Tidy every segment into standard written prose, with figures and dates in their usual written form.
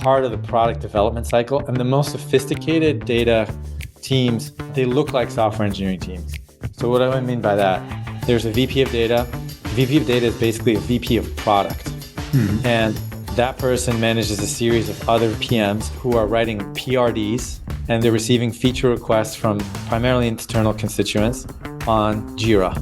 part of the product development cycle. And the most sophisticated data teams, they look like software engineering teams. So what do I mean by that? There's a VP of data. VP of data is basically a VP of product. And that person manages a series of other PMs who are writing PRDs, and they're receiving feature requests from primarily internal constituents on Jira.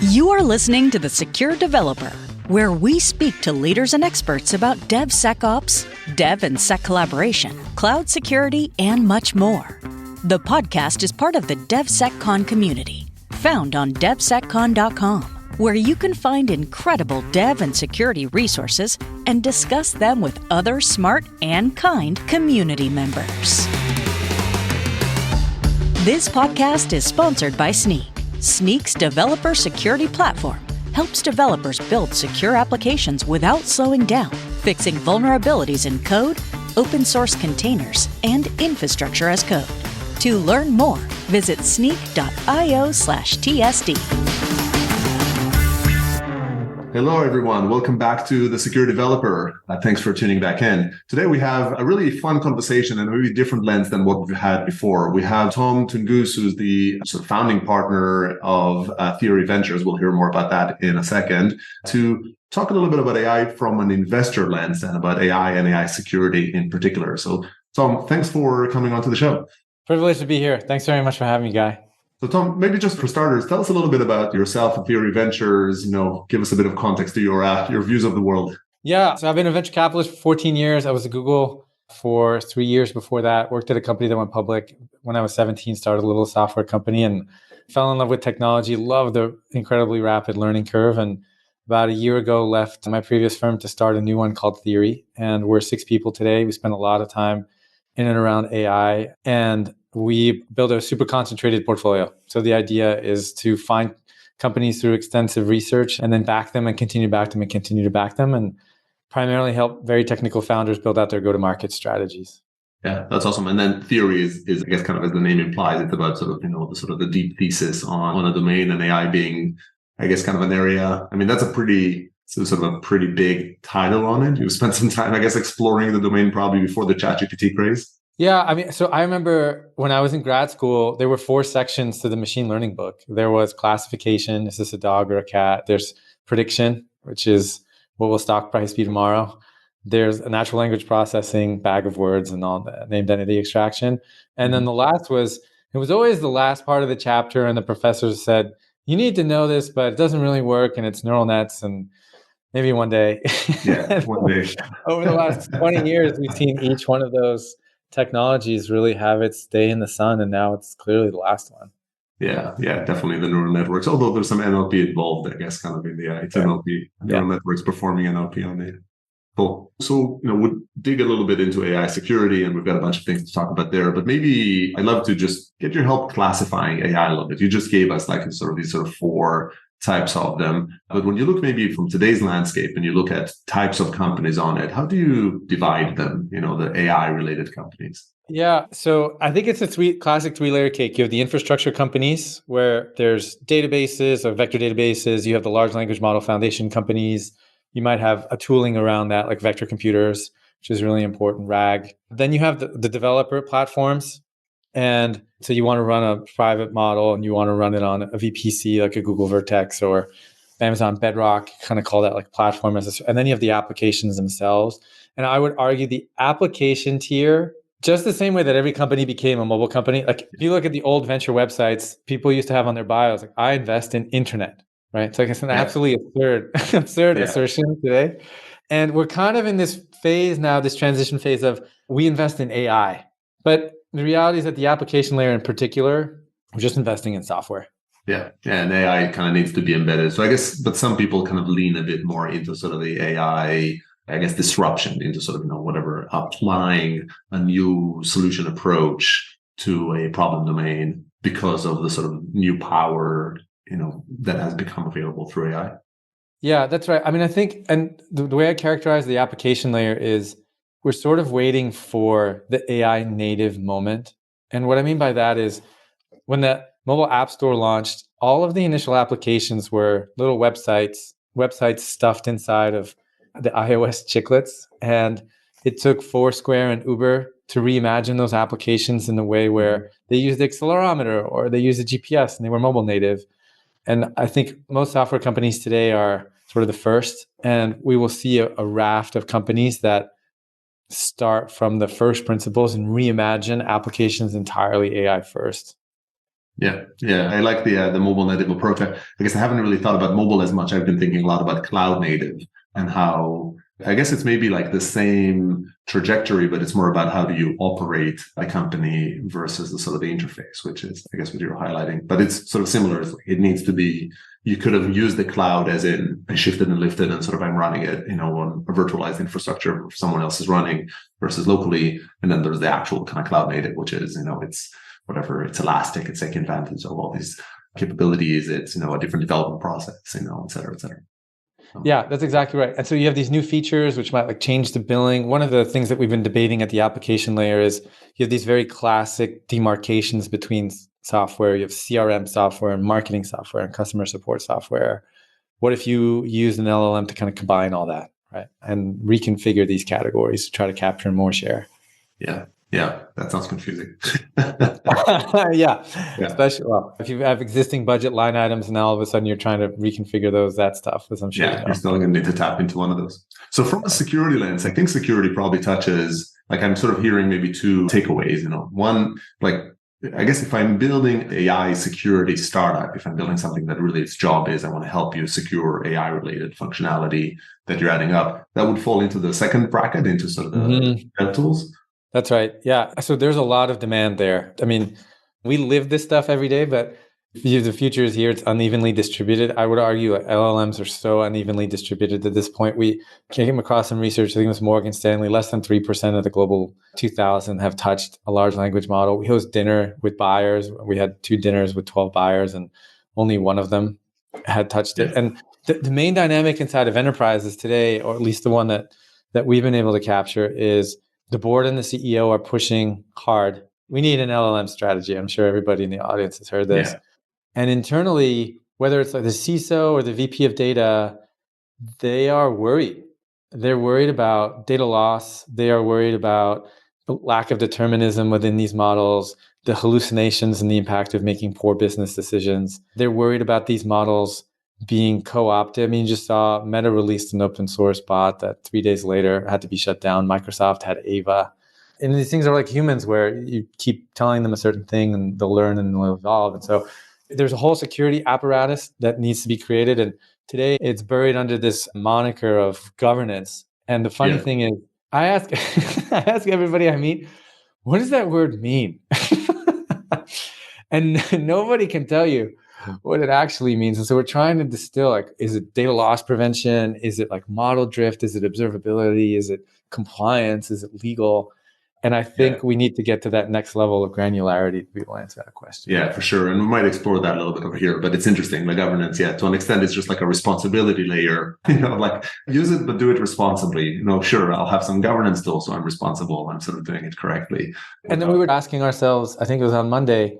You are listening to The Secure Developer, where we speak to leaders and experts about DevSecOps, Dev and Sec collaboration, cloud security, and much more. The podcast is part of the DevSecCon community, found on devseccon.com, where you can find incredible dev and security resources and discuss them with other smart and kind community members. This podcast is sponsored by Snyk. Snyk's developer security platform helps developers build secure applications without slowing down, fixing vulnerabilities in code, open source containers, and infrastructure as code. To learn more, visit snyk.io/TSD. Hello, everyone. Welcome back to The Secure Developer. Thanks for tuning back in. Today, we have a really fun conversation and a really different lens than what we've had before. We have Tomasz Tunguz, who's the sort of founding partner of Theory Ventures. We'll hear more about that in a second, to talk a little bit about AI from an investor lens and about AI and AI security in particular. So, Tom, thanks for coming onto the show. Privileged to be here. Thanks very much for having me, Guy. So Tom, maybe just for starters, tell us a little bit about yourself and Theory Ventures, give us a bit of context to your views of the world. Yeah, so I've been a venture capitalist for 14 years. I was at Google for 3 years before that, worked at a company that went public when I was 17, started a little software company and fell in love with technology, loved the incredibly rapid learning curve. And about a year ago, left my previous firm to start a new one called Theory. And we're 6 people today. We spend a lot of time in and around AI. And we build a super concentrated portfolio. So the idea is to find companies through extensive research and then back them and continue to back them and continue to back them, and primarily help very technical founders build out their go-to-market strategies. Yeah, that's awesome. And then Theory is I guess, kind of as the name implies, it's about the deep thesis on a domain, and AI being, I guess, kind of an area. I mean, that's a pretty big title on it. You've spent some time, I guess, exploring the domain probably before the ChatGPT craze. Yeah, I mean, so I remember when I was in grad school, there were 4 sections to the machine learning book. There was classification, is this a dog or a cat? There's prediction, which is what will stock price be tomorrow? There's a natural language processing, bag of words, and all that, named entity extraction. And then the last it was always the last part of the chapter, and the professor said, you need to know this, but it doesn't really work, and it's neural nets, and maybe one day. Yeah, one day. Over the last 20 years, we've seen each one of those technologies really have its day in the sun, and now it's clearly the last one. Yeah, definitely the neural networks. Although there's some NLP involved, I guess, kind of in the NLP, neural networks performing NLP on it. Cool. So, we'll dig a little bit into AI security, and we've got a bunch of things to talk about there. But maybe I'd love to just get your help classifying AI a little bit. You just gave us these 4 types of them. But when you look maybe from today's landscape and you look at types of companies on it, how do you divide them, the AI related companies? Yeah, so I think it's a classic 3-layer cake. You have the infrastructure companies where there's databases or vector databases. You have the large language model foundation companies. You might have a tooling around that, like vector computers, which is really important, RAG. Then you have the developer platforms. And so you want to run a private model and you want to run it on a VPC, like a Google Vertex or Amazon Bedrock, kind of call that like platform as a, and then you have the applications themselves. And I would argue the application tier, just the same way that every company became a mobile company. Like if you look at the old venture websites, people used to have on their bios, like, I invest in internet, right? So it's an absolutely absurd assertion today. And we're kind of in this phase now, this transition phase of we invest in AI. But the reality is that the application layer in particular, we're just investing in software. Yeah, and AI kind of needs to be embedded. So I guess, but some people kind of lean a bit more into sort of the AI, I guess, disruption, into sort of, whatever, applying a new solution approach to a problem domain because of the sort of new power, that has become available through AI. Yeah, that's right. I mean, I think, and the way I characterize the application layer is we're sort of waiting for the AI native moment. And what I mean by that is when the mobile app store launched, all of the initial applications were little websites websites stuffed inside of the iOS chiclets. And it took Foursquare and Uber to reimagine those applications in a way where they used the accelerometer or they used the GPS and they were mobile native. And I think most software companies today are sort of the first, and we will see a raft of companies that start from the first principles and reimagine applications entirely AI first. Yeah, I like the mobile native approach. I guess I haven't really thought about mobile as much. I've been thinking a lot about cloud native and how I guess it's maybe like the same trajectory, but it's more about how do you operate a company versus the sort of the interface, which is, I guess, what you're highlighting. But it's sort of similar. It needs to be, you could have used the cloud as in I shifted and lifted and sort of I'm running it, on a virtualized infrastructure someone else is running versus locally. And then there's the actual kind of cloud native, which is, it's whatever, it's elastic, it's taking advantage of all these capabilities. It's, a different development process, et cetera, et cetera. Yeah, that's exactly right. And so you have these new features which might change the billing. One of the things that we've been debating at the application layer is you have these very classic demarcations between software. You have CRM software and marketing software and customer support software. What if you use an LLM to kind of combine all that, right? And reconfigure these categories to try to capture more share. Yeah, that sounds confusing. Yeah, especially if you have existing budget line items and now all of a sudden you're trying to reconfigure that stuff, as I'm sure you're still going to need to tap into one of those. So from a security lens, I think security probably touches, I'm sort of hearing maybe two takeaways. One, I guess if I'm building AI security startup, if I'm building something that really its job is I want to help you secure AI related functionality that you're adding up, that would fall into the second bracket, into sort of the dev tools. That's right. Yeah. So there's a lot of demand there. I mean, we live this stuff every day, but the future is here. It's unevenly distributed. I would argue LLMs are so unevenly distributed at this point. We came across some research, I think it was Morgan Stanley, less than 3% of the global 2000 have touched a large language model. We host dinner with buyers. We had 2 dinners with 12 buyers and only one of them had touched it. And the main dynamic inside of enterprises today, or at least the one that we've been able to capture, is the board and the CEO are pushing hard. We need an LLM strategy. I'm sure everybody in the audience has heard this. Yeah. And internally, whether it's like the CISO or the VP of data, they are worried. They're worried about data loss. They are worried about the lack of determinism within these models, the hallucinations and the impact of making poor business decisions. They're worried about these models being co-opted. I mean, you just saw Meta released an open source bot that 3 days later had to be shut down. Microsoft had Ava. And these things are like humans where you keep telling them a certain thing and they'll learn and they'll evolve. And so there's a whole security apparatus that needs to be created. And today it's buried under this moniker of governance. And the funny thing is, I ask I ask everybody I meet, what does that word mean? And nobody can tell you what it actually means. And so we're trying to distill, is it data loss prevention? Is it model drift? Is it observability? Is it compliance? Is it legal? And I think we need to get to that next level of granularity to be able to answer that question. Yeah, for sure. And we might explore that a little bit over here, but it's interesting. The governance, to an extent, it's just like a responsibility layer, use it, but do it responsibly. Sure, I'll have some governance tools, so I'm responsible. I'm sort of doing it correctly. And then we were asking ourselves, I think it was on Monday,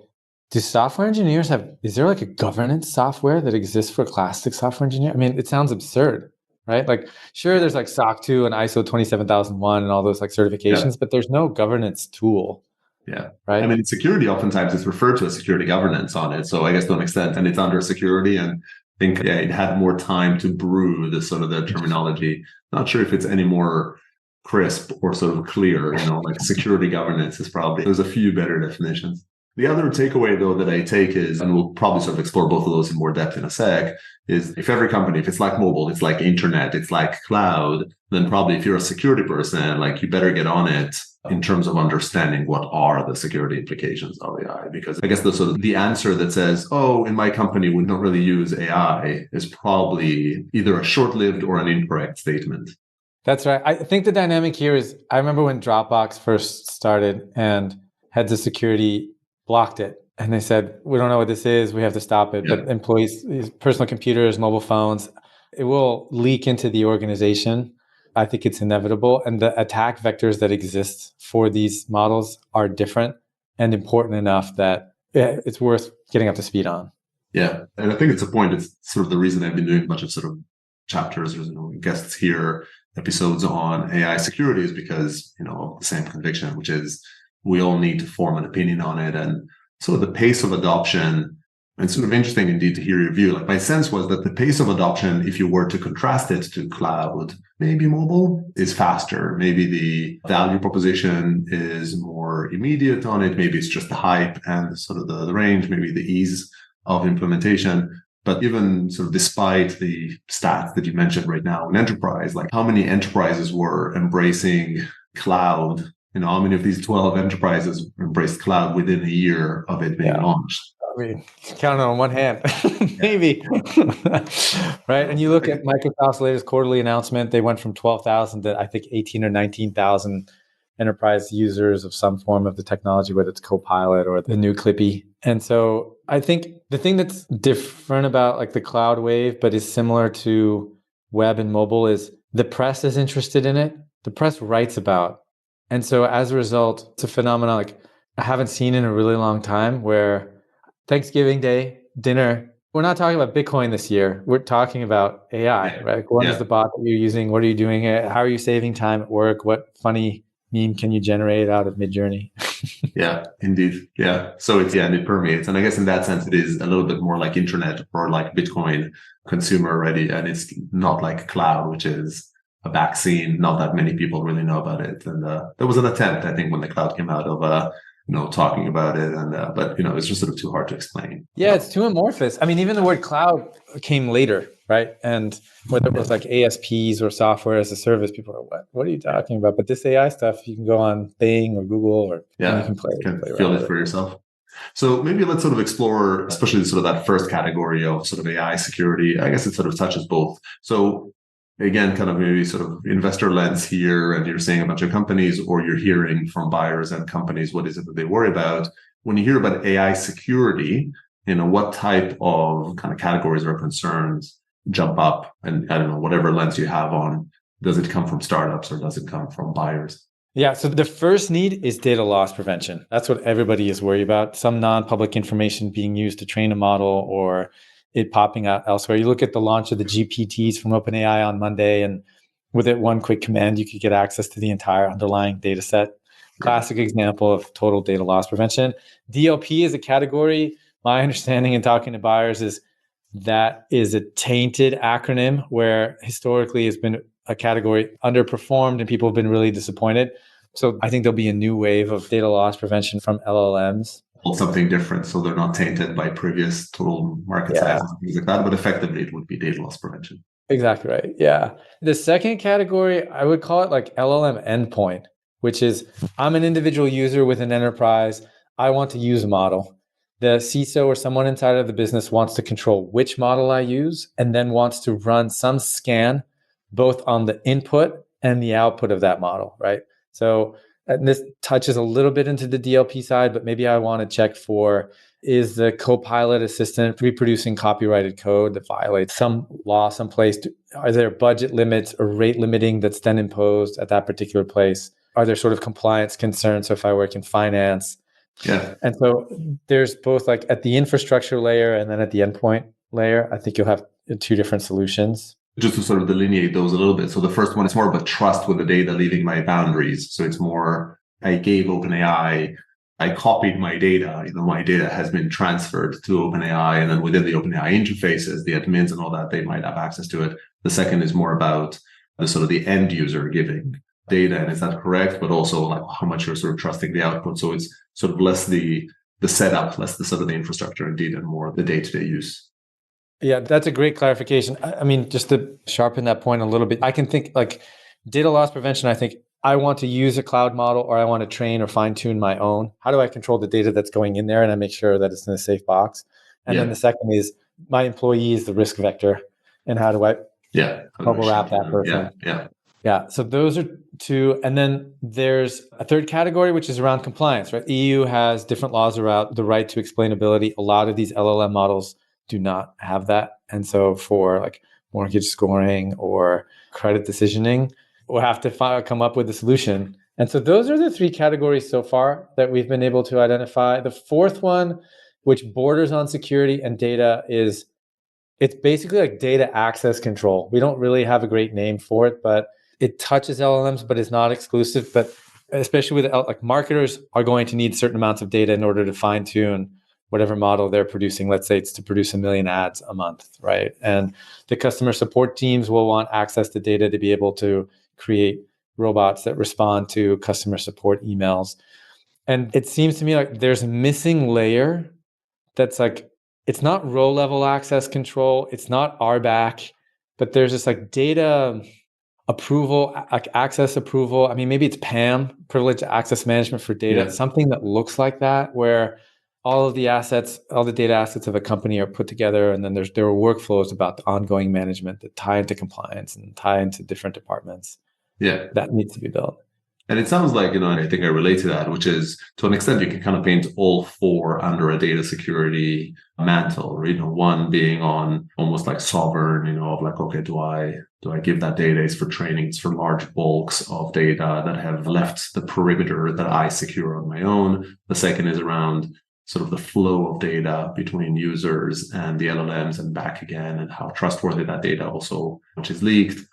do software engineers is there a governance software that exists for classic software engineer? I mean, it sounds absurd, right? Sure, there's SOC 2 and ISO 27001 and all those certifications, but there's no governance tool. Yeah. Right. I mean, in security, oftentimes it's referred to as security governance on it. So I guess to an extent, and it's under security, and I think it had more time to brew the sort of the terminology. Not sure if it's any more crisp or sort of clear, security governance is probably, there's a few better definitions. The other takeaway, though, that I take is, and we'll probably sort of explore both of those in more depth in a sec, is if every company, if it's like mobile, it's like internet, it's like cloud, then probably if you're a security person, you better get on it in terms of understanding what are the security implications of AI. Because I guess the sort of the answer that says, in my company, we don't really use AI is probably either a short-lived or an incorrect statement. That's right. I think the dynamic here is, I remember when Dropbox first started and heads of security blocked it. And they said, we don't know what this is. We have to stop it. But employees, personal computers, mobile phones, it will leak into the organization. I think it's inevitable. And the attack vectors that exist for these models are different and important enough that it's worth getting up to speed on. Yeah. And I think it's a point. It's sort of the reason I've been doing a bunch of sort of chapters or guests here, episodes on AI security is because, of the same conviction, which is we all need to form an opinion on it. And sort of the pace of adoption, and sort of interesting indeed to hear your view. Like my sense was that the pace of adoption, if you were to contrast it to cloud, maybe mobile, is faster. Maybe the value proposition is more immediate on it. Maybe it's just the hype and sort of the range, maybe the ease of implementation. But even sort of despite the stats that you mentioned right now in enterprise, like how many enterprises were embracing cloud? How many of these 12 enterprises embraced cloud within a year of it being launched? I mean, count on one hand, maybe. Right. And you look at Microsoft's latest quarterly announcement, they went from 12,000 to I think 18 or 19,000 enterprise users of some form of the technology, whether it's Copilot or the new Clippy. And so I think the thing that's different about like the cloud wave, but is similar to web and mobile, is the press is interested in it. The press writes about. And so as a result, it's a phenomenon like I haven't seen in a really long time, where Thanksgiving Day dinner, we're not talking about Bitcoin this year. We're talking about AI, right? What is the bot that you're using? What are you doing? How are you saving time at work? What funny meme can you generate out of Midjourney? Yeah, indeed. Yeah. So and it permeates. And I guess in that sense, it is a little bit more like internet or like Bitcoin, consumer ready. And it's not like cloud, which is a vaccine. Not that many people really know about it. And there was an attempt, I think, when the cloud came out of talking about it, and but it's just sort of too hard to explain. Yeah, it's too amorphous. I mean, even the word cloud came later, right? And whether it was like ASPs or software as a service, people are what are you talking about? But this AI stuff, you can go on Bing or Google, or you can play feel it for yourself. So maybe let's sort of explore, especially sort of that first category of sort of AI security. I guess it sort of touches both. So again, kind of maybe sort of investor lens here, and you're saying a bunch of companies, or you're hearing from buyers and companies, what is it that they worry about? When you hear about AI security, what type of kind of categories or concerns jump up? And I don't know, whatever lens you have on, does it come from startups or does it come from buyers? Yeah, so the first need is data loss prevention. That's what everybody is worried about. Some non-public information being used to train a model, or it popping out elsewhere. You look at the launch of the GPTs from OpenAI on Monday, and with it one quick command, you could get access to the entire underlying data set. Classic example of total data loss prevention. DLP is a category. My understanding in talking to buyers is that is a tainted acronym, where historically has been a category underperformed and people have been really disappointed. So I think there'll be a new wave of data loss prevention from LLMs. Something different, so they're not tainted by previous total market sizes and things like that, but effectively it would be data loss prevention. Exactly right. Yeah. The second category, I would call it like LLM endpoint, which is I'm an individual user with an enterprise. I want to use a model. The CISO or someone inside of the business wants to control which model I use, and then wants to run some scan both on the input and the output of that model, right? So and this touches a little bit into the DLP side, but maybe I want to check for, is the Copilot assistant reproducing copyrighted code that violates some law someplace? Are there budget limits or rate limiting that's then imposed at that particular place? Are there sort of compliance concerns? So if I work in finance. Yeah. And so there's both like at the infrastructure layer and then at the endpoint layer, I think you'll have two different solutions. Just to sort of delineate those a little bit. So the first one is more about trust with the data leaving my boundaries. So it's more, I gave OpenAI, I copied my data, my data has been transferred to OpenAI, and then within the OpenAI interfaces, the admins and all that, they might have access to it. The second is more about the sort of the end user giving data, and is that correct? But also like how much you're sort of trusting the output. So it's sort of less the setup, less the sort of the infrastructure indeed, and more the day-to-day use. Yeah, that's a great clarification. I mean, just to sharpen that point a little bit, I can think like data loss prevention. I think I want to use a cloud model, or I want to train or fine tune my own. How do I control the data that's going in there, and I make sure that it's in a safe box? And then the second is my employee is the risk vector, and how do I bubble wrap that person? Yeah. So those are two. And then there's a third category, which is around compliance, right? EU has different laws around the right to explainability. A lot of these LLM models do not have that. And so for like mortgage scoring or credit decisioning, we'll have to come up with a solution. And so those are the three categories so far that we've been able to identify. The fourth one, which borders on security and data, is It's basically like data access control. We don't really have a great name for it, but it touches LLMs, but it's not exclusive. But especially with like marketers are going to need certain amounts of data in order to fine tune whatever model they're producing. Let's say it's to produce 1 million ads a month, right? And the customer support teams will want access to data to be able to create robots that respond to customer support emails. And it seems to me like there's a missing layer that's like, it's not row level access control, it's not RBAC, but there's this like data approval, like access approval. I mean, maybe it's PAM, privileged access management for data, something that looks like that, where all of the assets, all the data assets of a company are put together, and then there are workflows about the ongoing management that tie into compliance and tie into different departments. Yeah, that needs to be built. And it sounds like, and I think I relate to that, which is to an extent, you can kind of paint all four under a data security mantle, one being on almost like sovereign, of like, okay, do I give that data is for training, it's for large bulks of data that have left the perimeter that I secure on my own. The second is around sort of the flow of data between users and the LLMs and back again, and how trustworthy that data also, which is leaked.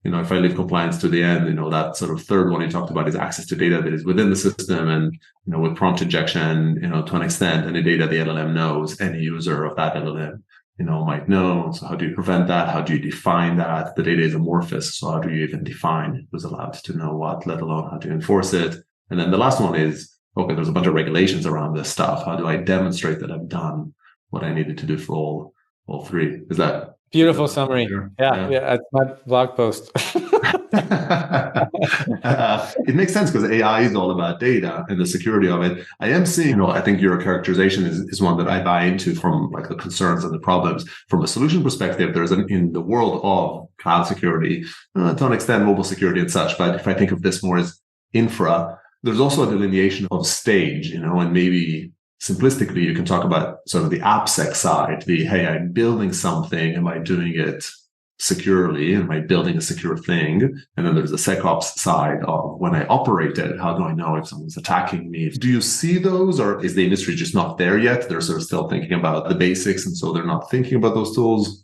If I leave compliance to the end, that sort of third one you talked about is access to data that is within the system. And, with prompt injection, to an extent, any data the LLM knows, any user of that LLM, might know. So how do you prevent that? How do you define that? The data is amorphous. So how do you even define who's allowed to know what, let alone how to enforce it? And then the last one is, okay, there's a bunch of regulations around this stuff. How do I demonstrate that I've done what I needed to do for all three? Is that beautiful summary? Yeah, it's my blog post. It makes sense because AI is all about data and the security of it. I am seeing, I think your characterization is one that I buy into from like the concerns and the problems. From a solution perspective, there's in the world of cloud security, to an extent, mobile security and such. But if I think of this more as infra, there's also a delineation of stage, and maybe simplistically, you can talk about sort of the AppSec side, hey, I'm building something. Am I doing it securely? Am I building a secure thing? And then there's the SecOps side of when I operate it, how do I know if someone's attacking me? Do you see those, or is the industry just not there yet? They're sort of still thinking about the basics, and so they're not thinking about those tools?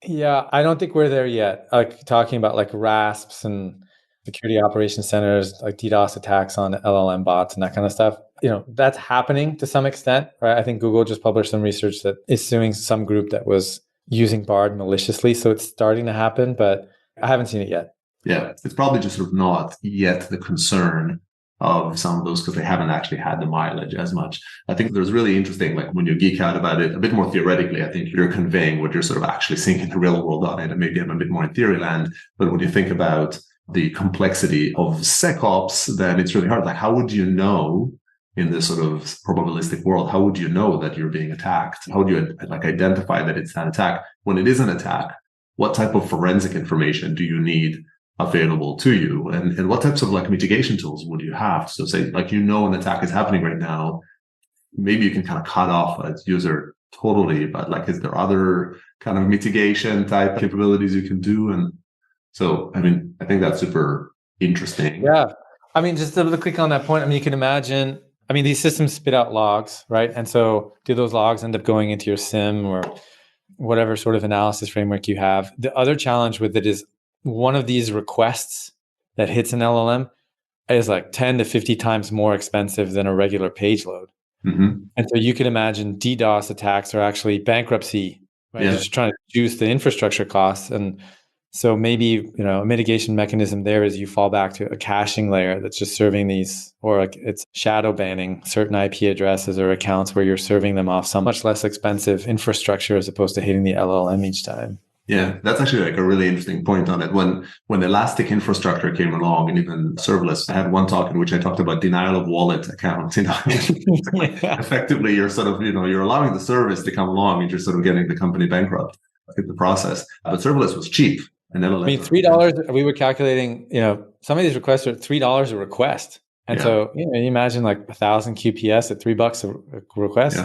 Yeah, I don't think we're there yet. Like talking about like RASPs and security operations centers, like DDoS attacks on LLM bots and that kind of stuff. That's happening to some extent, right? I think Google just published some research that is suing some group that was using Bard maliciously. So it's starting to happen, but I haven't seen it yet. Yeah, it's probably just sort of not yet the concern of some of those because they haven't actually had the mileage as much. I think there's really interesting, like when you geek out about it a bit more theoretically, I think you're conveying what you're sort of actually seeing in the real world on it, and maybe I'm a bit more in theory land. But when you think about the complexity of SecOps, then it's really hard. Like, how would you know in this sort of probabilistic world, how would you know that you're being attacked? How would you identify that it's an attack? When it is an attack, what type of forensic information do you need available to you? And what types of mitigation tools would you have? So say an attack is happening right now, maybe you can kind of cut off a user totally, but is there other kind of mitigation type capabilities you can do? And so, I think that's super interesting. Yeah. Just to click on that point, you can imagine, these systems spit out logs, right? And so do those logs end up going into your SIM or whatever sort of analysis framework you have? The other challenge with it is one of these requests that hits an LLM is 10 to 50 times more expensive than a regular page load. Mm-hmm. And so you can imagine DDoS attacks are actually bankruptcy, right? Just trying to juice the infrastructure costs. And so maybe, a mitigation mechanism there is you fall back to a caching layer that's just serving these, or it's shadow banning certain IP addresses or accounts where you're serving them off some much less expensive infrastructure as opposed to hitting the LLM each time. Yeah, that's actually a really interesting point on it. When elastic infrastructure came along and even serverless, I had one talk in which I talked about denial of wallet accounts. Effectively, you're sort of, you're allowing the service to come along and you're sort of getting the company bankrupt in the process. But serverless was cheap. And $3, we were calculating, some of these requests are $3 a request. And so, you imagine 1,000 QPS at $3 a request.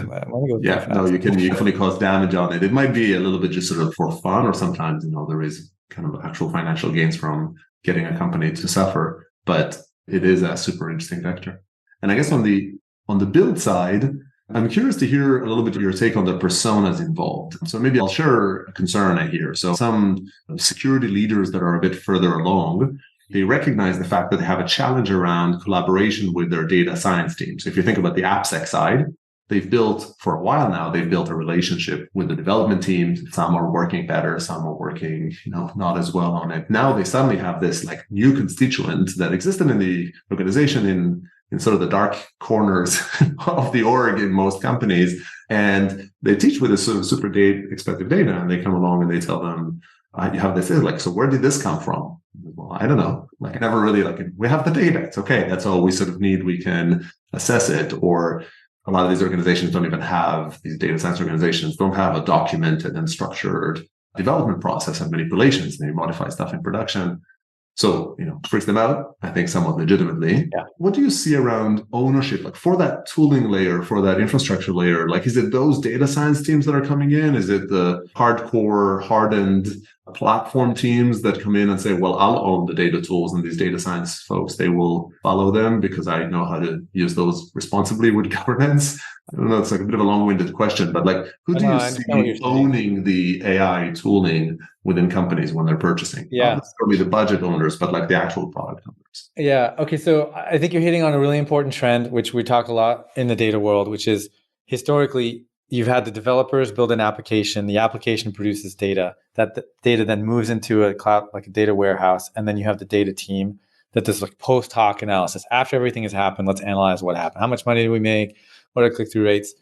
No, you can definitely cause damage on it. It might be a little bit just sort of for fun, or sometimes, there is kind of actual financial gains from getting a company to suffer, but it is a super interesting vector. And I guess on the build side, I'm curious to hear a little bit of your take on the personas involved. So maybe I'll share a concern I hear. So some security leaders that are a bit further along, they recognize the fact that they have a challenge around collaboration with their data science teams. If you think about the AppSec side, they've built for a while now, they've built a relationship with the development teams. Some are working better, some are working, not as well on it. Now they suddenly have this like new constituent that existed in the organization in sort of the dark corners of the org in most companies. And they teach with this sort of super expected data, and they come along and they tell them, you have this, like, so where did this come from? Well, I don't know. Like, I never really, we have the data. It's okay. That's all we sort of need. We can assess it. Or a lot of these organizations don't even have, these data science organizations don't have a documented and structured development process and manipulations. They modify stuff in production. So, freaks them out, I think, somewhat legitimately. Yeah. What do you see around ownership, like for that tooling layer, for that infrastructure layer? Like, is it those data science teams that are coming in? Is it the hardcore, hardened platform teams that come in and say, well, I'll own the data tools, and these data science folks, they will follow them because I know how to use those responsibly with governance? I don't know, it's like a bit of a long-winded question, but like, who do you see owning the AI tooling within companies when they're purchasing? Yeah. Not necessarily the budget owners, but like the actual product owners. Yeah. Okay. So I think you're hitting on a really important trend, which we talk a lot in the data world, which is historically, you've had the developers build an application, the application produces data, that the data then moves into a cloud, like a data warehouse, and then you have the data team that does like post hoc analysis. After everything has happened, let's analyze what happened. How much money did we make? What are click-through rates?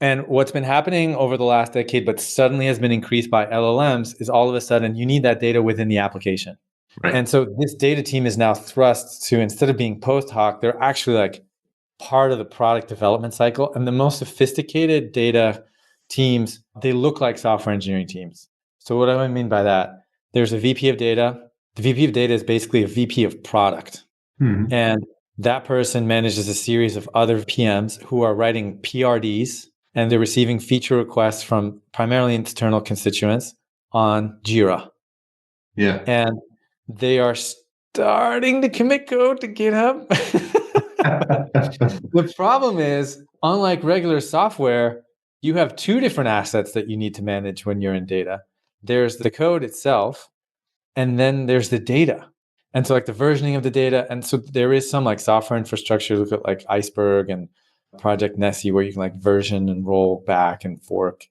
And what's been happening over the last decade, but suddenly has been increased by LLMs, is all of a sudden you need that data within the application. Right. And so this data team is now thrust to, instead of being post hoc, they're actually like part of the product development cycle. And the most sophisticated data teams, they look like software engineering teams. So what do I mean by that? There's a VP of data. The VP of data is basically a VP of product. Mm-hmm. And that person manages a series of other PMs who are writing PRDs, and they're receiving feature requests from primarily external constituents on Jira. Yeah. And they are starting to commit code to GitHub. The problem is, unlike regular software, you have two different assets that you need to manage when you're in data. There's the code itself, and then there's the data. And so like the versioning of the data. And so there is some like software infrastructure, look at like Iceberg and Project Nessie, where you can like version and roll back and fork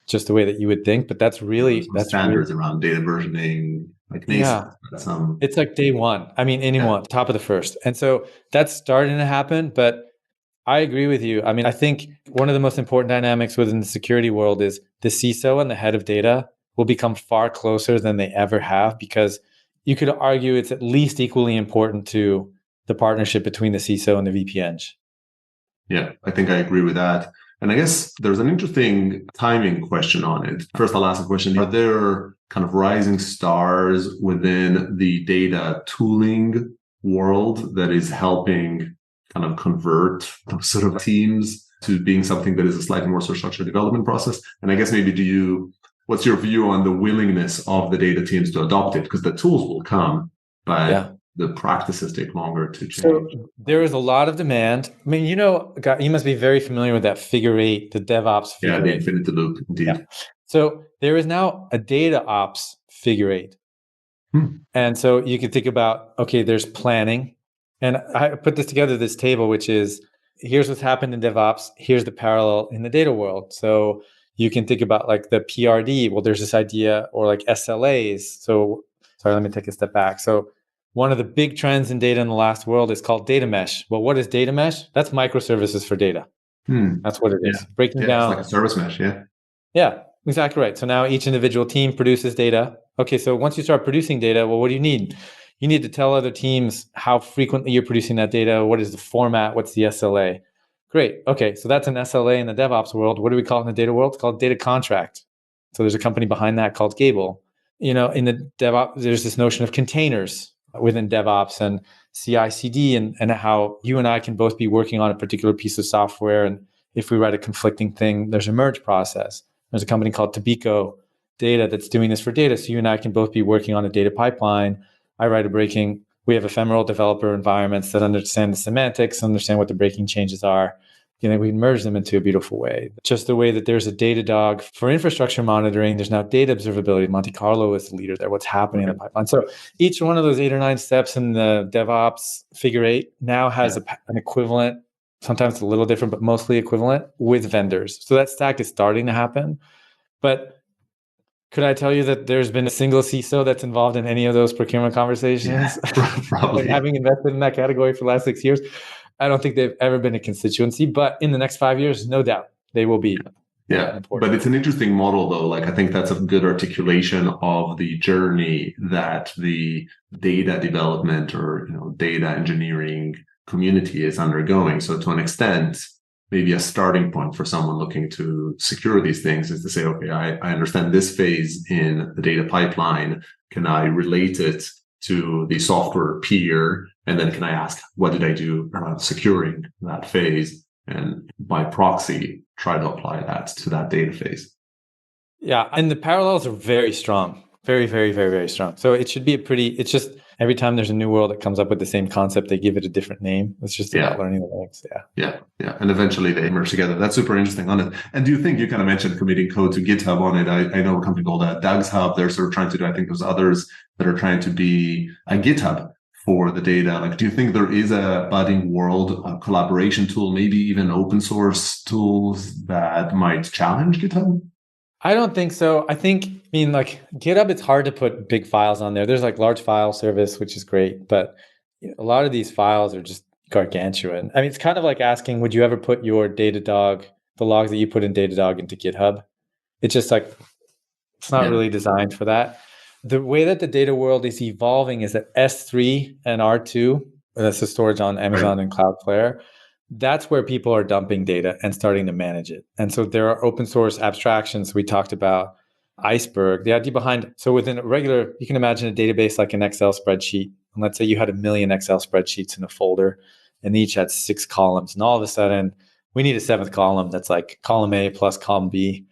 just the way that you would think. But that's really, that's standards around data versioning. Like it's like day one. I mean, anyone, top of the first. And so that's starting to happen. But I agree with you. I mean, I think one of the most important dynamics within the security world is the CISO and the head of data will become far closer than they ever have, because you could argue it's at least equally important to the partnership between the CISO and the VP-Eng. Yeah, I think I agree with that. And I guess there's an interesting timing question on it. First, I'll ask a question. Are there kind of rising stars within the data tooling world that is helping kind of convert those sort of teams to being something that is a slightly more structured development process? And I guess maybe what's your view on the willingness of the data teams to adopt it? Because the tools will come, but the practices take longer to change. So there is a lot of demand. I mean, you must be very familiar with that figure eight, the DevOps figure eight. Yeah, the infinity loop, indeed. Yeah. So there is now a data ops figure eight. And so you can think about, okay, there's planning. And I put this together, this table, which is, here's what's happened in DevOps. Here's the parallel in the data world. So you can think about like the PRD. Well, there's this idea, or like SLAs. So sorry, let me take a step back. So one of the big trends in data in the last world is called data mesh. Well, what is data mesh? That's microservices for data. That's what it is. Breaking down. It's like a service mesh, yeah. Yeah, exactly right. So now each individual team produces data. Okay, so once you start producing data, well, what do you need? You need to tell other teams how frequently you're producing that data. What is the format? What's the SLA? Great. Okay, so that's an SLA in the DevOps world. What do we call it in the data world? It's called data contract. So there's a company behind that called Gable. In the DevOps, there's this notion of containers within DevOps and CI/CD, and how you and I can both be working on a particular piece of software. And if we write a conflicting thing, there's a merge process. There's a company called Tobico Data that's doing this for data. So you and I can both be working on a data pipeline. I write a breaking. We have ephemeral developer environments that understand the semantics, understand what the breaking changes are. we merge them into a beautiful way. Just the way that there's a Datadog for infrastructure monitoring, there's now data observability. Monte Carlo is the leader there, what's happening in the pipeline. So each one of those 8 or 9 steps in the DevOps figure 8 now has an equivalent, sometimes a little different, but mostly equivalent with vendors. So that stack is starting to happen. But could I tell you that there's been a single CISO that's involved in any of those procurement conversations? Yeah, probably. Having invested in that category for the last 6 years, I don't think they've ever been a constituency, but in the next 5 years, no doubt they will be. Yeah, but it's an interesting model though. Like, I think that's a good articulation of the journey that the data development or data engineering community is undergoing. So to an extent, maybe a starting point for someone looking to secure these things is to say, okay, I understand this phase in the data pipeline. Can I relate it to the software peer? And then can I ask, what did I do around securing that phase? And by proxy, try to apply that to that data phase. Yeah. And the parallels are very strong. Very, very, very, very strong. So it should be it's just every time there's a new world that comes up with the same concept, they give it a different name. It's just about learning the links. Yeah. And eventually they merge together. That's super interesting on it. And do you think, you kind of mentioned committing code to GitHub on it? I know a company called Doug's Hub. They're sort of trying to do, I think there's others that are trying to be a GitHub for the data. Like, do you think there is a budding world, a collaboration tool, maybe even open source tools that might challenge GitHub? I don't think so. I mean, like GitHub, it's hard to put big files on there. There's like large file service, which is great, but a lot of these files are just gargantuan. I mean, it's kind of like asking, would you ever put your Datadog, the logs that you put in Datadog, into GitHub? It's just like, it's not really designed for that. The way that the data world is evolving is that S3 and R2, that's the storage on Amazon and Cloudflare, that's where people are dumping data and starting to manage it. And so there are open source abstractions. We talked about Iceberg. The idea behind, so within a regular, you can imagine a database like an Excel spreadsheet. And let's say you had 1 million Excel spreadsheets in a folder, and they each had 6 columns. And all of a sudden, we need a 7th column that's like column A plus column B.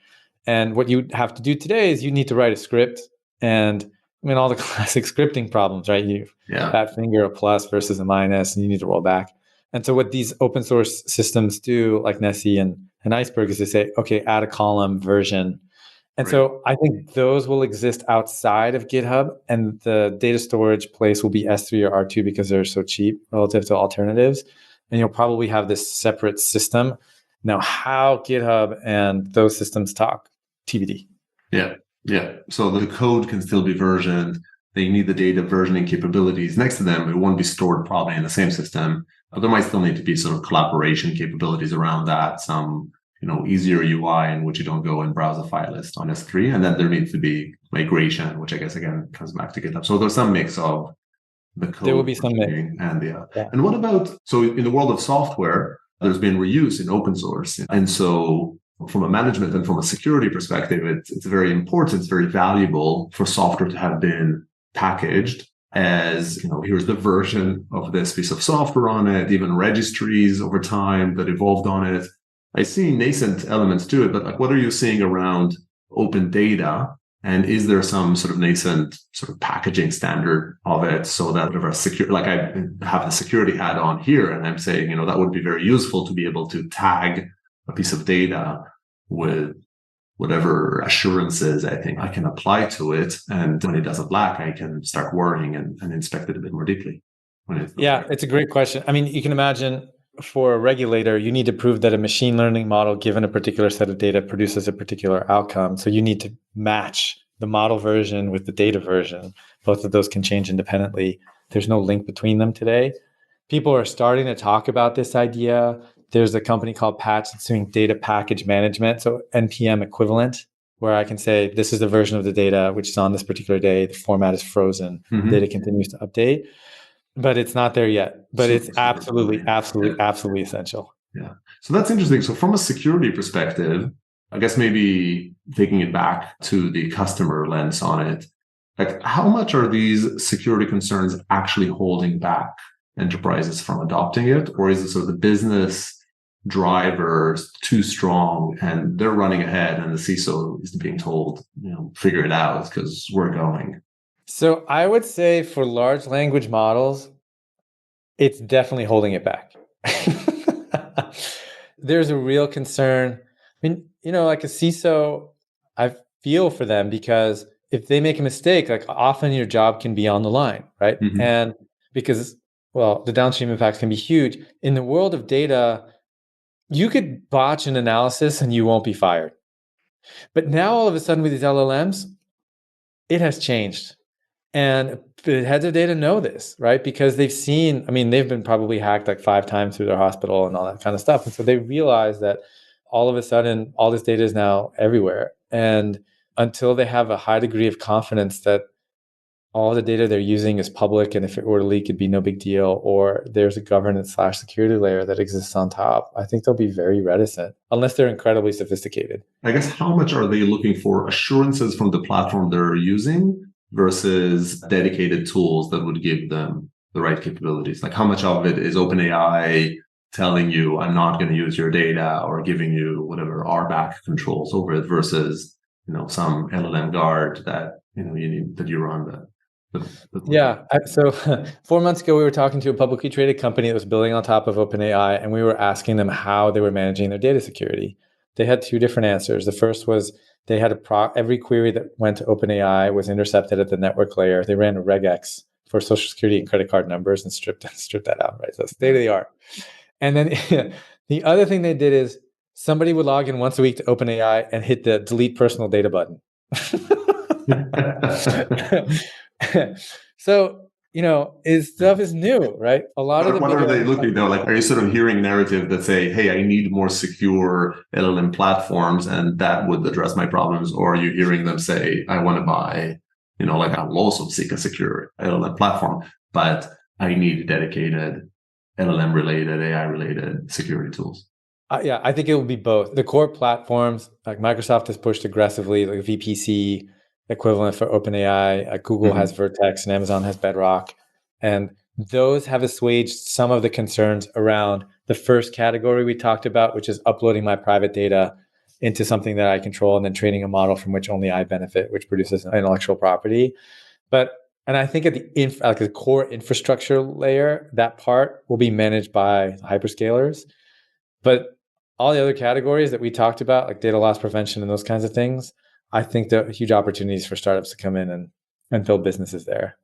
And what you have to do today is you need to write a script. And I mean, all the classic scripting problems, right? That finger, a plus versus a minus, and you need to roll back. And so what these open source systems do, like Nessie and Iceberg, is they say, okay, add a column version. And so I think those will exist outside of GitHub, and the data storage place will be S3 or R2 because they're so cheap relative to alternatives. And you'll probably have this separate system. Now, how GitHub and those systems talk, TBD. Yeah. So the code can still be versioned. They need the data versioning capabilities next to them. It won't be stored probably in the same system. There might still need to be sort of collaboration capabilities around that, some easier UI in which you don't go and browse a file list on S3. And then there needs to be migration, which I guess, again, comes back to GitHub. So there's some mix of the code. There will be some mix. And what about, so in the world of software, there's been reuse in open source. And so from a management and from a security perspective, it's very important, it's very valuable for software to have been packaged as, here's the version of this piece of software on it, even registries over time that evolved on it. I see nascent elements to it, but like, what are you seeing around open data? And is there some sort of nascent sort of packaging standard of it so that whatever like I have the security hat on here, and I'm saying, that would be very useful to be able to tag a piece of data with whatever assurances I think I can apply to it. And when it does a black, I can start worrying and inspect it a bit more deeply. It's a great question. I mean, you can imagine for a regulator, you need to prove that a machine learning model given a particular set of data produces a particular outcome. So you need to match the model version with the data version. Both of those can change independently. There's no link between them today. People are starting to talk about this idea. There's a company called Patch that's doing data package management, so NPM equivalent, where I can say, this is the version of the data which is on this particular day. The format is frozen. The data continues to update, but it's not there yet. But it's absolutely essential. Yeah. So that's interesting. So from a security perspective, I guess maybe taking it back to the customer lens on it, like how much are these security concerns actually holding back enterprises from adopting it? Or is it sort of the business drivers too strong and they're running ahead and the CISO is being told, figure it out because we're going? So I would say for large language models, it's definitely holding it back. there's a real concern. I mean, like a CISO, I feel for them because if they make a mistake, like often your job can be on the line, right? Mm-hmm. And because, well, the downstream impacts can be huge. In the world of data, you could botch an analysis and you won't be fired. But now all of a sudden with these LLMs, it has changed. And the heads of data know this, right? Because they've seen, I mean, they've been probably hacked like 5 times through their hospital and all that kind of stuff. And so they realize that all of a sudden, all this data is now everywhere. And until they have a high degree of confidence that all the data they're using is public, and if it were to leak, it'd be no big deal, or there's a governance/security layer that exists on top, I think they'll be very reticent unless they're incredibly sophisticated. I guess how much are they looking for assurances from the platform they're using versus dedicated tools that would give them the right capabilities? Like how much of it is OpenAI telling you, I'm not going to use your data, or giving you whatever RBAC controls over it versus, some LLM guard that, you need, that you run the Yeah. So 4 months ago, we were talking to a publicly traded company that was building on top of OpenAI, and we were asking them how they were managing their data security. They had 2 different answers. The first was they had every query that went to OpenAI was intercepted at the network layer. They ran a regex for social security and credit card numbers and stripped that out, right? So state of the art. And then the other thing they did is somebody would log in once a week to OpenAI and hit the delete personal data button. So, stuff is new, right? A lot of what are they looking though? Like, are you sort of hearing narrative that say, hey, I need more secure LLM platforms and that would address my problems? Or are you hearing them say, I want to buy, like I'll also seek a secure LLM platform, but I need dedicated LLM related, AI related security tools? Yeah, I think it will be both. The core platforms, like Microsoft has pushed aggressively, like VPC equivalent for OpenAI. Google has Vertex and Amazon has Bedrock. And those have assuaged some of the concerns around the first category we talked about, which is uploading my private data into something that I control and then training a model from which only I benefit, which produces intellectual property. And I think at the core infrastructure layer, that part will be managed by hyperscalers. But all the other categories that we talked about, like data loss prevention and those kinds of things, I think there are huge opportunities for startups to come in and build businesses there.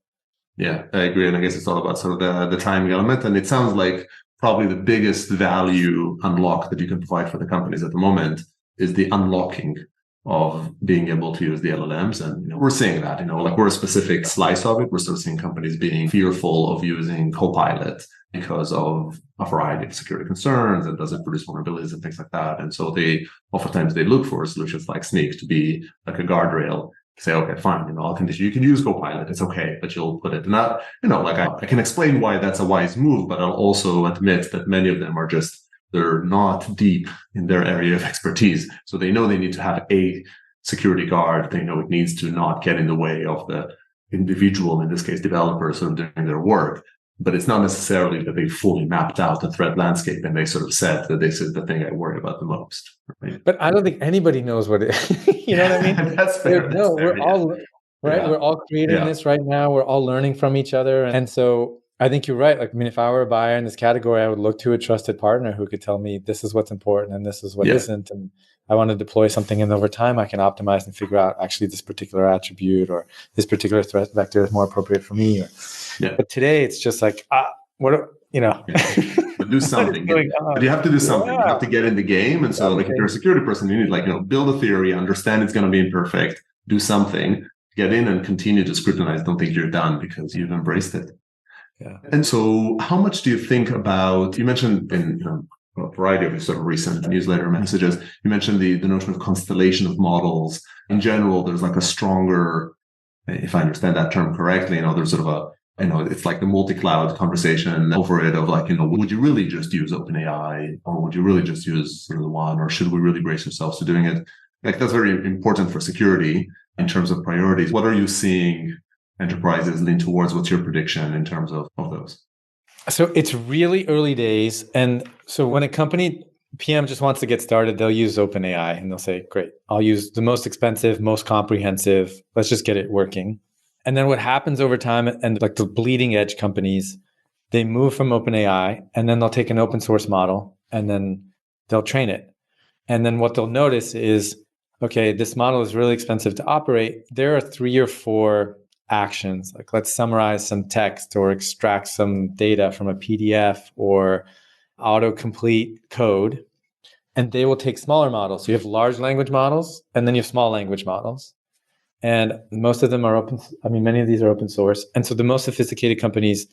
Yeah, I agree. And I guess it's all about sort of the timing element. And it sounds like probably the biggest value unlock that you can provide for the companies at the moment is the unlocking of being able to use the LLMs. And we're seeing that, like we're a specific slice of it. We're still seeing companies being fearful of using Copilot because of a variety of security concerns, and does it produce vulnerabilities and things like that. And so oftentimes they look for solutions like Sneak to be like a guardrail. Say, okay, fine, I'll condition. You can use Copilot, it's okay, but you'll put it not, I can explain why that's a wise move, but I'll also admit that many of them are they're not deep in their area of expertise. So they know they need to have a security guard. They know it needs to not get in the way of the individual, in this case, developers who are doing their work. But it's not necessarily that they fully mapped out the threat landscape and they sort of said that this is the thing I worry about the most. Right? But I don't think anybody knows what it is. You know what I mean? That's fair. We're all right. Yeah. We're all creating this right now. We're all learning from each other. And so I think you're right. Like, if I were a buyer in this category, I would look to a trusted partner who could tell me this is what's important and this is what isn't. And I want to deploy something, and over time I can optimize and figure out actually this particular attribute or this particular threat vector is more appropriate for me. But today it's just like, But do something. But you have to do something. You have to get in the game. And so if you're a security person, you need build a theory, understand it's going to be imperfect, do something, get in and continue to scrutinize. Don't think you're done because you've embraced it. Yeah. And so how much do you think about, you mentioned in a variety of sort of recent newsletter messages, you mentioned the notion of constellation of models. In general, there's like a stronger, if I understand that term correctly, there's sort of it's like the multi-cloud conversation over it of like, would you really just use OpenAI, or would you really just use sort of the one, or should we really brace ourselves to doing it? Like, that's very important for security in terms of priorities. What are you seeing enterprises lean towards? What's your prediction in terms of those? So it's really early days. And so when a company PM just wants to get started, they'll use OpenAI and they'll say, great, I'll use the most expensive, most comprehensive. Let's just get it working. And then what happens over time, and like the bleeding edge companies, they move from OpenAI and then they'll take an open source model and then they'll train it. And then what they'll notice is, okay, this model is really expensive to operate. There are 3 or 4 actions, like let's summarize some text or extract some data from a PDF or autocomplete code. And they will take smaller models. So you have large language models, and then you have small language models. And most of them are open. I mean, many of these are open source. And so the most sophisticated companies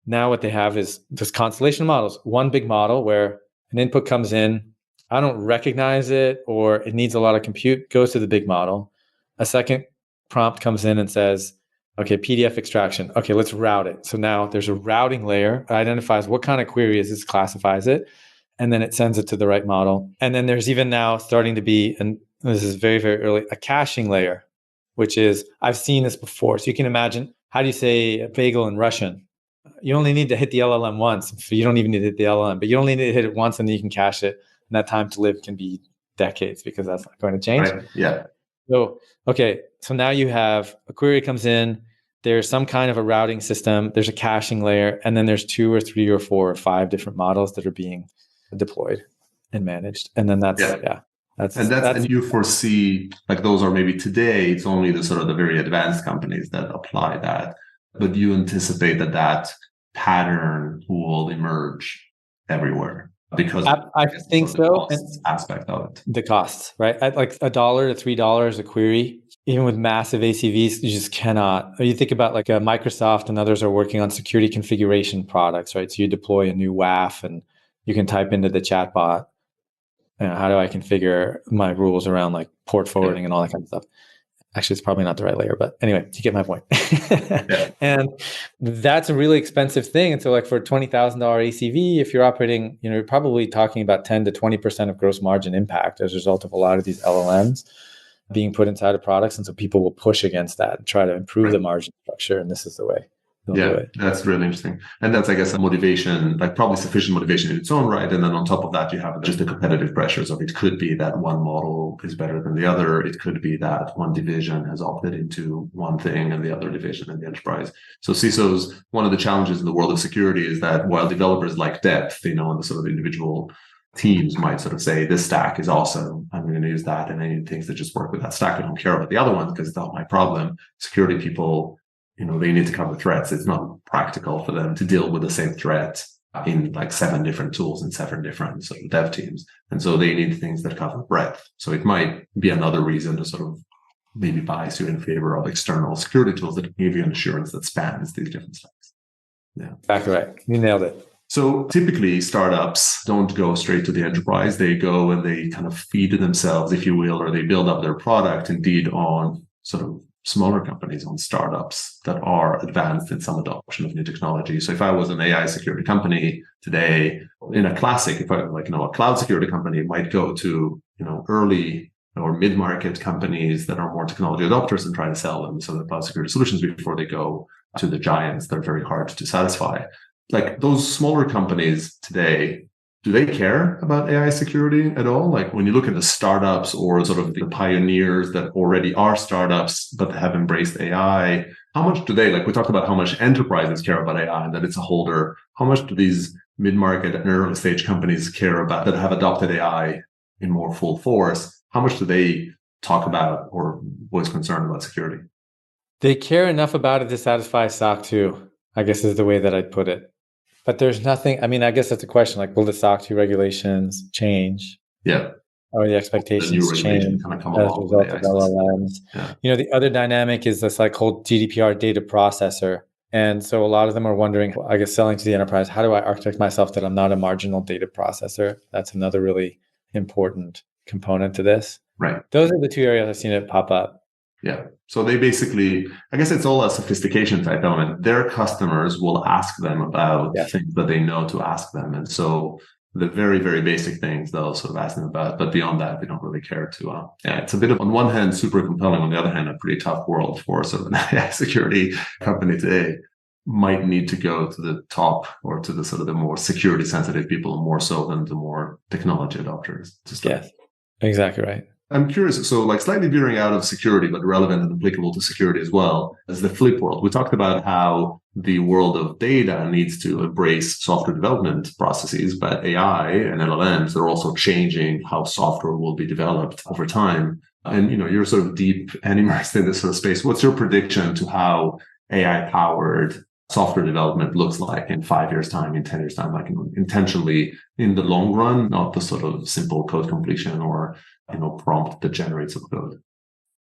now, what they have is this constellation of models. One big model where an input comes in, I don't recognize it, or it needs a lot of compute, goes to the big model. A second prompt comes in and says, okay, PDF extraction. Okay, let's route it. So now there's a routing layer, it identifies what kind of query is this, classifies it, and then it sends it to the right model. And then there's even now starting to be, and this is very, very early, a caching layer, which is, I've seen this before. So you can imagine, how do you say a bagel in Russian? You only need to hit the LLM once. So you don't even need to hit the LLM, but you only need to hit it once and then you can cache it. And that time to live can be decades because that's not going to change. Right. Yeah. So, okay. So now you have a query comes in, there's some kind of a routing system, there's a caching layer, and then there's 2 or 3 or 4 or 5 different models that are being deployed and managed. And then that's. And you foresee, like, those are maybe today, it's only the sort of the very advanced companies that apply that. But you anticipate that pattern will emerge everywhere because I think so. Aspect of it. The costs, right? At like $1 to $3 a query, even with massive ACVs, you just cannot. You think about like a Microsoft and others are working on security configuration products, right? So you deploy a new WAF and you can type into the chatbot, how do I configure my rules around like port forwarding and all that kind of stuff. Actually, it's probably not the right layer, but anyway, you get my point. And that's a really expensive thing. And so like for $20,000 ACV, if you're operating, you're probably talking about 10 to 20% of gross margin impact as a result of a lot of these LLMs being put inside of products. And so people will push against that and try to improve the margin structure. And this is the way. That's really interesting. And that's, I guess, a motivation, like probably sufficient motivation in its own right. And then on top of that, you have just the competitive pressures of it could be that one model is better than the other. It could be that one division has opted into one thing and the other division in the enterprise. So CISOs, one of the challenges in the world of security is that while developers like depth, and the sort of individual teams might sort of say, this stack is awesome, I'm going to use that, and I need things that just work with that stack. I don't care about the other ones because it's not my problem. Security people, they need to cover threats. It's not practical for them to deal with the same threat in like 7 different tools and 7 different sort of dev teams. And so they need things that cover breadth. So it might be another reason to sort of maybe bias you in favor of external security tools that give you an assurance that spans these different stacks. Yeah. Exactly right. You nailed it. So typically startups don't go straight to the enterprise. They go and they kind of feed themselves, if you will, or they build up their product indeed on sort of smaller companies, on startups that are advanced in some adoption of new technology. So if I was an AI security company today, in a classic, if I a cloud security company might go to, early or mid-market companies that are more technology adopters and try to sell them some of the cloud security solutions before they go to the giants that are very hard to satisfy. Like those smaller companies today, do they care about AI security at all? Like when you look at the startups or sort of the pioneers that already are startups, but have embraced AI, how much do they, like we talked about how much enterprises care about AI and that it's a holder. How much do these mid-market and early stage companies care about that have adopted AI in more full force? How much do they talk about or voice concern about security? They care enough about it to satisfy SOC 2, I guess is the way that I'd put it. But there's nothing, I guess that's a question, like, will the SOC 2 regulations change? Yeah. Or the expectations change as a result of LLMs? Yeah. The other dynamic is this like whole GDPR data processor. And so a lot of them are wondering, I guess, selling to the enterprise, how do I architect myself that I'm not a marginal data processor? That's another really important component to this. Right. Those are the 2 areas I've seen it pop up. Yeah. So they basically, I guess it's all a sophistication type element. Their customers will ask them about things that they know to ask them. And so the very, very basic things they'll sort of ask them about. But beyond that, they don't really care to. It's a bit of, on one hand, super compelling. On the other hand, a pretty tough world for sort of an AI security company today. Might need to go to the top or to the sort of the more security sensitive people more so than the more technology adopters. Yes, exactly right. I'm curious. So, like, slightly veering out of security, but relevant and applicable to security as well, as the flip world. We talked about how the world of data needs to embrace software development processes, but AI and LLMs are also changing how software will be developed over time. And, you're sort of deep and immersed in this sort of space. What's your prediction to how AI-powered software development looks like in 5 years' time, in 10 years' time, like intentionally in the long run, not the sort of simple code completion or prompt that generates some code?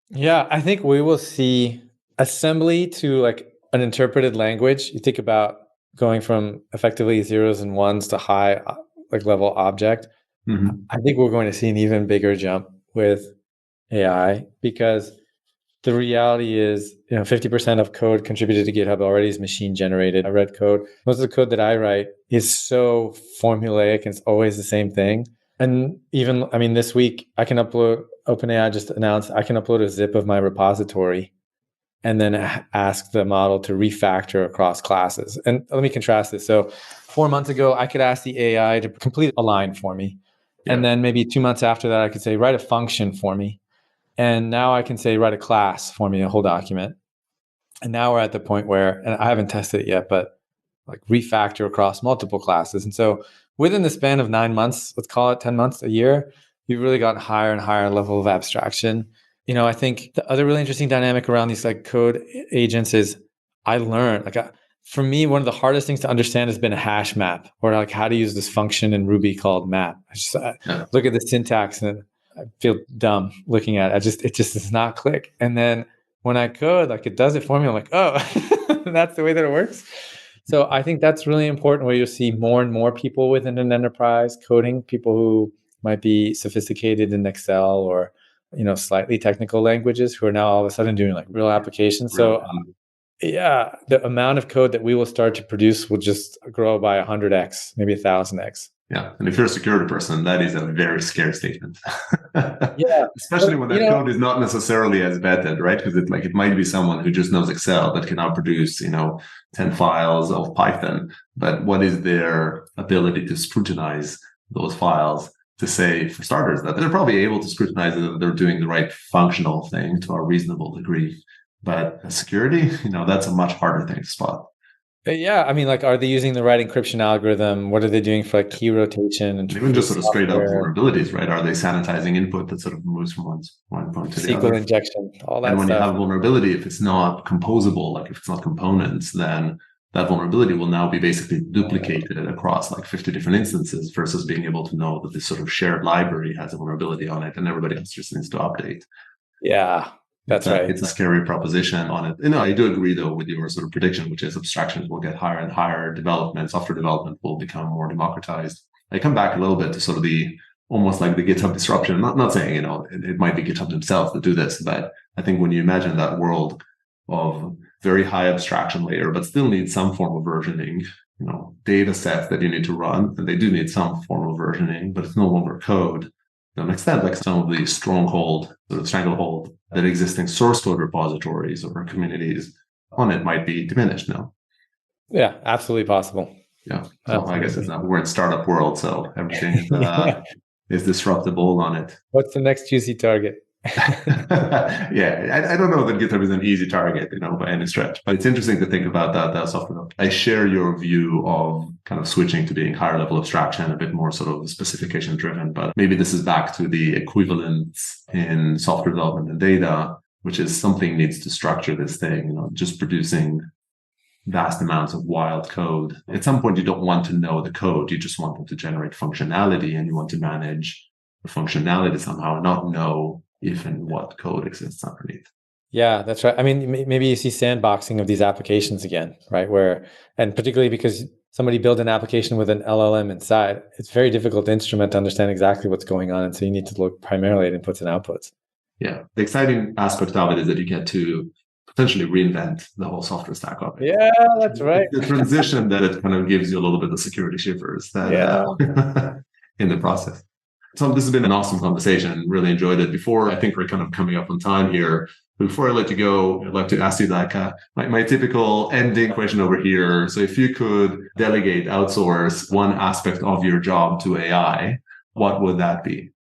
Yeah, I think we will see assembly to like an interpreted language. You think about going from effectively zeros and ones to high like level object. Mm-hmm. I think we're going to see an even bigger jump with AI because the reality is, 50% of code contributed to GitHub already is machine generated. I read code. Most of the code that I write is so formulaic and it's always the same thing. And even, this week I can upload, OpenAI just announced I can upload a zip of my repository and then ask the model to refactor across classes. And let me contrast this. So 4 months ago, I could ask the AI to complete a line for me. Yeah. And then maybe 2 months after that, I could say, write a function for me. And now I can say, write a class for me, a whole document. And now we're at the point where, and I haven't tested it yet, but like refactor across multiple classes. And so within the span of 9 months, let's call it 10 months, a year, you've really gotten higher and higher level of abstraction. I think the other really interesting dynamic around these like code agents is I learned, for me, one of the hardest things to understand has been a hash map, or like how to use this function in Ruby called map. I look at the syntax and I feel dumb looking at it. It just does not click. And then when I code, like it does it for me. I'm like, oh, that's the way that it works. So I think that's really important, where you'll see more and more people within an enterprise coding, people who might be sophisticated in Excel or, slightly technical languages, who are now all of a sudden doing like real applications. So yeah, the amount of code that we will start to produce will just grow by 100x, maybe 1,000x. Yeah. And if you're a security person, that is a very scary statement. Yeah. Especially when that code is not necessarily as vetted, right? Because it might be someone who just knows Excel that can now produce, 10 files of Python. But what is their ability to scrutinize those files to say, for starters, that they're probably able to scrutinize that they're doing the right functional thing to a reasonable degree. But security, that's a much harder thing to spot. Yeah, are they using the right encryption algorithm? What are they doing for like key rotation and even just sort of straight up vulnerabilities, right? Are they sanitizing input that sort of moves from one point to the other? SQL injection, all that and when stuff. You have a vulnerability, if it's not composable, like if it's not components, then that vulnerability will now be basically duplicated across like 50 different instances versus being able to know that this sort of shared library has a vulnerability on it and everybody else just needs to update. Yeah. That's right. It's a scary proposition on it. I do agree, though, with your sort of prediction, which is abstractions will get higher and higher. Software development will become more democratized. I come back a little bit to sort of almost like the GitHub disruption. Not saying, it might be GitHub themselves that do this, but I think when you imagine that world of very high abstraction layer, but still need some form of versioning, data sets that you need to run, and they do need some form of versioning, but it's no longer code. To an extent, like some of the stranglehold that existing source code repositories or communities on it might be diminished now. Yeah, absolutely possible. Yeah. So absolutely. I guess it's not, we're in startup world, so everything is disruptable on it. What's the next juicy target? Yeah, I don't know that GitHub is an easy target, by any stretch, but it's interesting to think about that software. I share your view of kind of switching to being higher level abstraction, a bit more sort of specification driven, but maybe this is back to the equivalence in software development and data, which is something needs to structure this thing, just producing vast amounts of wild code. At some point, you don't want to know the code. You just want them to generate functionality, and you want to manage the functionality somehow and not know if and what code exists underneath. Yeah, that's right. Maybe you see sandboxing of these applications again, right? And particularly because somebody built an application with an LLM inside, it's very difficult to instrument to understand exactly what's going on. And so you need to look primarily at inputs and outputs. Yeah. The exciting aspect of it is that you get to potentially reinvent the whole software stack of it. Yeah, that's right. The transition that it kind of gives you a little bit of security shivers in the process. So this has been an awesome conversation. Really enjoyed it. Before, I think we're kind of coming up on time here. Before I let you go, I'd like to ask you my typical ending question over here. So if you could delegate, outsource one aspect of your job to AI, what would that be?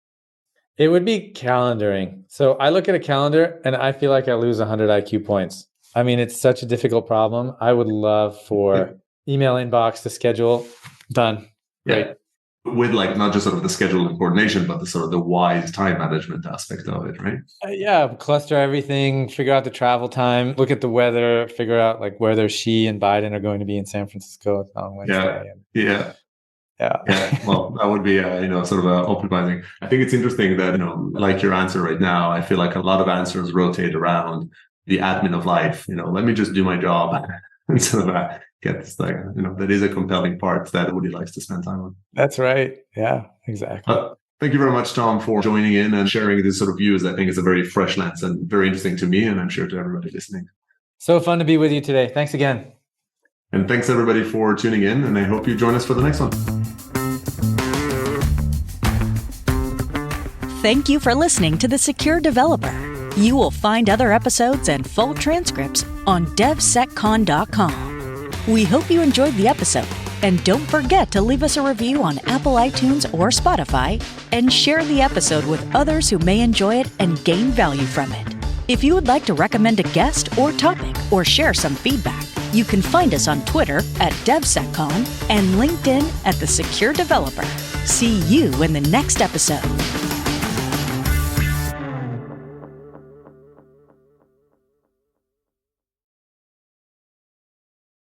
It would be calendaring. So I look at a calendar and I feel like I lose 100 IQ points. I mean, it's such a difficult problem. I would love for email inbox to schedule. Done. Great. Yeah. With like not just sort of the schedule and coordination, but the sort of the wise time management aspect of it, right? Yeah, cluster everything, figure out the travel time, look at the weather, figure out like whether she and Biden are going to be in San Francisco on Wednesday. Yeah. Yeah. Well, that would be, sort of optimizing. I think it's interesting that, like your answer right now, I feel like a lot of answers rotate around the admin of life. Let me just do my job and sort of get this thing. That is a compelling part that everybody likes to spend time on. That's right. Yeah, exactly. Thank you very much, Tom, for joining in and sharing these sort of views. I think it's a very fresh lens and very interesting to me, and I'm sure to everybody listening. So fun to be with you today. Thanks again. And thanks everybody for tuning in, and I hope you join us for the next one. Thank you for listening to The Secure Developer. You will find other episodes and full transcripts on devseccon.com. We hope you enjoyed the episode, and don't forget to leave us a review on Apple iTunes or Spotify, and share the episode with others who may enjoy it and gain value from it. If you would like to recommend a guest or topic or share some feedback, you can find us on Twitter at DevSecCon and LinkedIn at The Secure Developer. See you in the next episode.